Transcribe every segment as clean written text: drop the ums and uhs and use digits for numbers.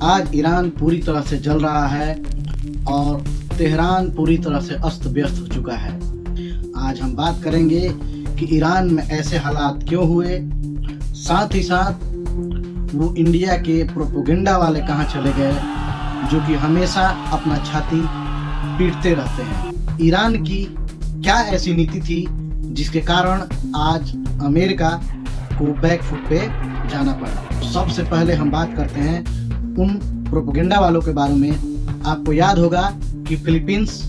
आज ईरान पूरी तरह से जल रहा है और तेहरान पूरी तरह से अस्त व्यस्त हो चुका है। आज हम बात करेंगे कि ईरान में ऐसे हालात क्यों हुए, साथ ही साथ वो इंडिया के प्रोपेगेंडा वाले कहाँ चले गए जो कि हमेशा अपना छाती पीटते रहते हैं। ईरान की क्या ऐसी नीति थी जिसके कारण आज अमेरिका को बैकफुट पे जाना पड़ा। सबसे पहले हम बात करते हैं उन प्रोपेगेंडा वालों के बारे में। आपको याद होगा कि फिलीपींस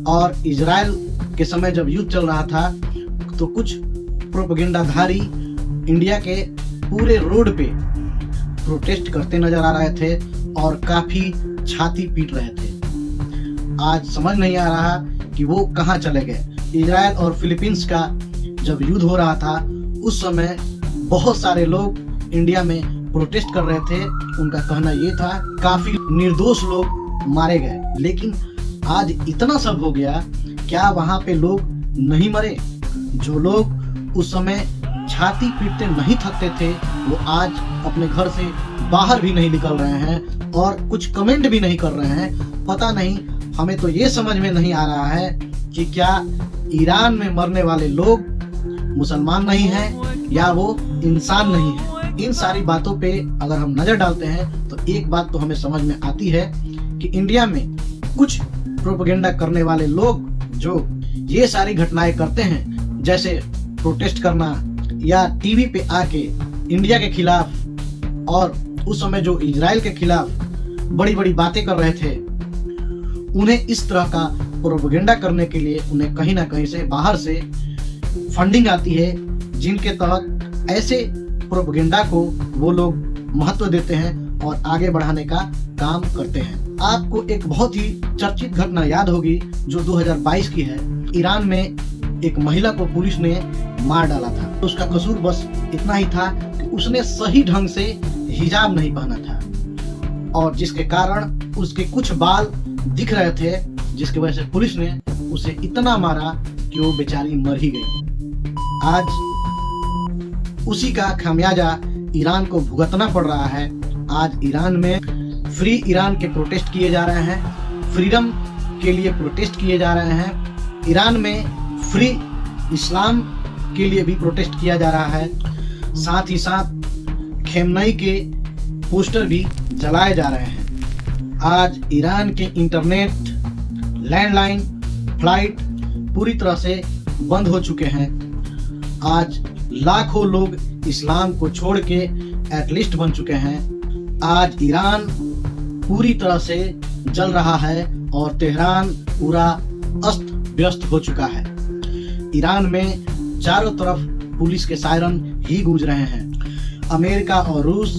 और इजराइल के समय जब युद्ध चल रहा था तो कुछ प्रोपेगेंडाधारी इंडिया के पूरे रोड पे प्रोटेस्ट करते नजर आ रहे थे और काफी छाती पीट रहे थे। आज समझ नहीं आ रहा कि वो कहाँ चले गए। इजराइल और फिलीपींस का जब युद्ध हो रहा था उस समय बहुत सारे लोग इंडिया में प्रोटेस्ट कर रहे थे। उनका कहना ये था काफी निर्दोष लोग मारे गए, लेकिन आज इतना सब हो गया, क्या वहां पे लोग नहीं मरे? जो लोग उस समय छाती पीटते नहीं थकते थे वो आज अपने घर से बाहर भी नहीं निकल रहे हैं और कुछ कमेंट भी नहीं कर रहे हैं। पता नहीं, हमें तो ये समझ में नहीं आ रहा है कि क्या ईरान में मरने वाले लोग मुसलमान नहीं हैं या वो इंसान नहीं है। इन सारी बातों पे अगर हम नजर डालते हैं तो एक बात तो हमें समझ में आती है कि इंडिया में कुछ प्रोपेगेंडा करने वाले लोग जो ये सारी घटनाएं करते हैं, जैसे प्रोटेस्ट करना या टीवी पे आके इंडिया के खिलाफ और उस समय जो इजराइल के खिलाफ बड़ी बड़ी बातें कर रहे थे, उन्हें इस तरह का प्रोपेगेंडा करने के लिए उन्हें कहीं ना कहीं से बाहर से फंडिंग आती है, जिनके तहत ऐसे प्रोपेगेंडा को वो लोग महत्व देते हैं और आगे बढ़ाने का काम करते हैं। आपको एक बहुत ही चर्चित घटना याद होगी जो 2022 की है। ईरान में एक महिला को पुलिस ने मार डाला था। तो उसका कसूर बस इतना ही था कि उसने सही ढंग से हिजाब नहीं पहना था और जिसके कारण उसके कुछ बाल दिख रहे थे, जिसकी वजह से पुलिस ने उसे इतना मारा कि वो बेचारी मर ही गई। आज उसी का खामियाजा ईरान को भुगतना पड़ रहा है। आज ईरान में फ्री ईरान के प्रोटेस्ट किए जा रहे हैं, फ्रीडम के लिए प्रोटेस्ट किए जा रहे हैं। ईरान में फ्री इस्लाम के लिए भी प्रोटेस्ट किया जा रहा है। साथ ही साथ खेमनई के पोस्टर भी जलाए जा रहे हैं। आज ईरान के इंटरनेट, लैंडलाइन, फ्लाइट पूरी तरह से बंद हो चुके हैं। आज लाखों लोग इस्लाम को छोड़ के एथलिस्ट बन चुके हैं। आज ईरान पूरी तरह से जल रहा है और तेहरान पूरा अस्त व्यस्त हो चुका है। ईरान में चारों तरफ पुलिस के सायरन ही गूंज रहे हैं। अमेरिका और रूस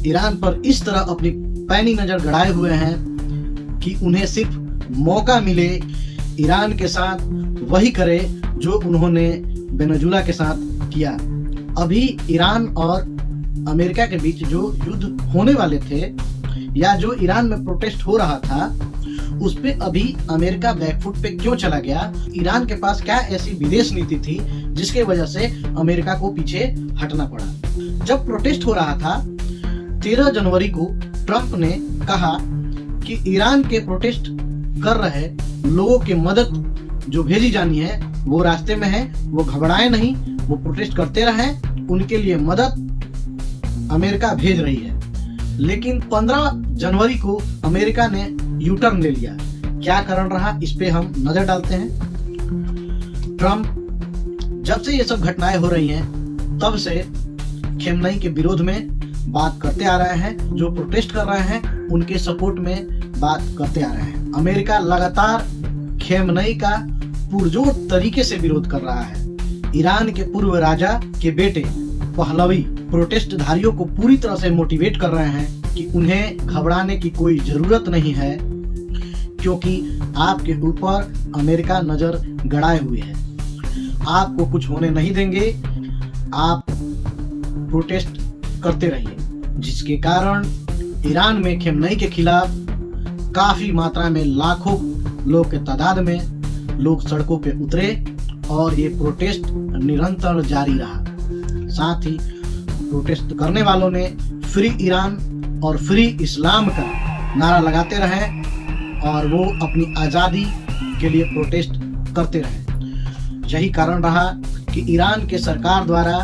ईरान पर इस तरह अपनी पैनी नजर गड़ाए हुए हैं कि उन्हें सिर्फ मौका मिले ईरान के साथ वही करे जो उन्होंने वेनेजुला के साथ किया। अभी ईरान और अमेरिका के बीच जो युद्ध होने वाले थे या जो ईरान में प्रोटेस्ट हो रहा था, उस पे अभी अमेरिका बैकफुट पे क्यों चला गया? ईरान के पास क्या ऐसी विदेश नीति थी जिसके वजह से अमेरिका को पीछे हटना पड़ा? जब प्रोटेस्ट हो रहा था 13 जनवरी को ट्रंप ने कहा कि ईरान के प्रोटेस्ट कर रहे लोगों की मदद जो भेजी जानी है वो रास्ते में है, वो घबराए नहीं, वो प्रोटेस्ट करते रहे, उनके लिए मदद अमेरिका भेज रही है। लेकिन 15 जनवरी को अमेरिका ने यू टर्न ले लिया। क्या कारण रहा, इस पे हम नजर डालते हैं। ट्रंप जब से ये सब घटनाएं हो रही हैं तब से खेमनई के विरोध में बात करते आ रहे हैं। जो प्रोटेस्ट कर रहे हैं उनके सपोर्ट में बात करते आ रहे हैं। अमेरिका लगातार खेमनई का पुरजोर तरीके से विरोध कर रहा है। ईरान के पूर्व राजा के बेटे पहलवी प्रोटेस्टधारियों को पूरी तरह से मोटिवेट कर रहे हैं कि उन्हें घबराने की कोई जरूरत नहीं है, क्योंकि आपके ऊपर अमेरिका नजर गड़ाए हुए है, आपको कुछ होने नहीं देंगे, आप प्रोटेस्ट करते रहिए। जिसके कारण ईरान में खेमनई के खिलाफ काफी मात्रा में लाखों लोग के तादाद में लोग सड़कों पे उतरे और ये प्रोटेस्ट निरंतर जारी रहा। साथ ही प्रोटेस्ट करने वालों ने फ्री ईरान और फ्री इस्लाम का नारा लगाते रहें और वो अपनी आज़ादी के लिए प्रोटेस्ट करते रहे। यही कारण रहा कि ईरान के सरकार द्वारा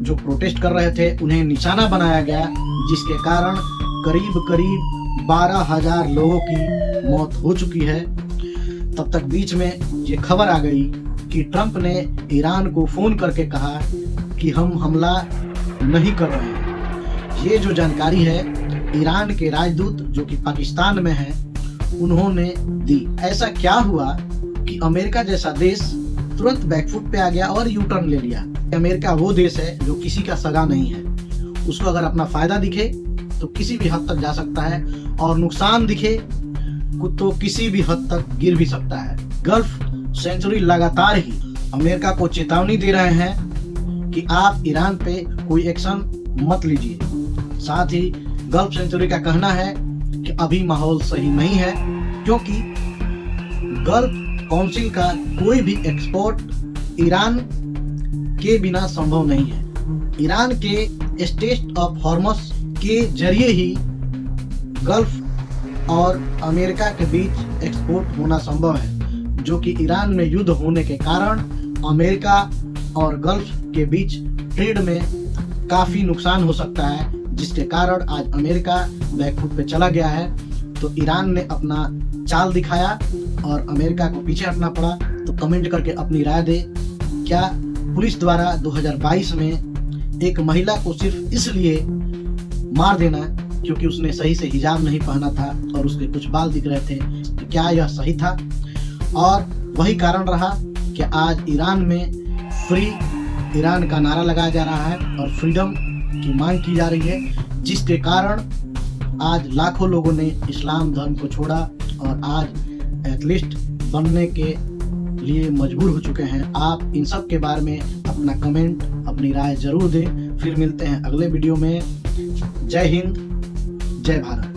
जो प्रोटेस्ट कर रहे थे उन्हें निशाना बनाया गया, जिसके कारण करीब 12,000 लोगों की मौत हो चुकी है। तब तक बीच में ये खबर आ गई कि ट्रंप ने ईरान को फ़ोन करके कहा कि हम हमला नहीं कर रहे हैं। ये जो जानकारी है ईरान के राजदूत जो कि पाकिस्तान में हैं उन्होंने दी। ऐसा क्या हुआ कि अमेरिका जैसा देश तुरंत बैकफुट पे आ गया और यू टर्न ले लिया। अमेरिका वो देश है जो किसी का सगा नहीं है, उसको अगर अपना फायदा दिखे तो किसी भी हद तक जा सकता है और नुकसान दिखे तो किसी भी हद तक गिर भी सकता है। गल्फ सेंचुरी लगातार ही अमेरिका को चेतावनी दे रहे हैं कि आप ईरान पे कोई एक्शन मत लीजिए। साथ ही गल्फ सेंचुरी का कहना है कि अभी माहौल सही नहीं है, क्योंकि गल्फ काउंसिल का कोई भी एक्सपोर्ट ईरान के बिना संभव नहीं है। ईरान के स्ट्रेट ऑफ हॉर्मस के जरिए ही गल्फ और अमेरिका के बीच एक्सपोर्ट होना संभव है, जो कि ईरान में युद्ध होने के कारण अमेरिका और गल्फ के बीच ट्रेड में काफ़ी नुकसान हो सकता है, जिसके कारण आज अमेरिका बैकफुट पे चला गया है। तो ईरान ने अपना चाल दिखाया और अमेरिका को पीछे हटना पड़ा। तो कमेंट करके अपनी राय दे, क्या पुलिस द्वारा 2022 में एक महिला को सिर्फ इसलिए मार देना क्योंकि उसने सही से हिजाब नहीं पहना था और उसके कुछ बाल दिख रहे थे, तो क्या यह सही था? और वही कारण रहा कि आज ईरान में फ्री ईरान का नारा लगाया जा रहा है और फ्रीडम की मांग की जा रही है, जिसके कारण आज लाखों लोगों ने इस्लाम धर्म को छोड़ा और आज एथलीस्ट बनने के लिए मजबूर हो चुके हैं। आप इन सब के बारे में अपना कमेंट, अपनी राय जरूर दें। फिर मिलते हैं अगले वीडियो में। जय हिंद, जय भारत।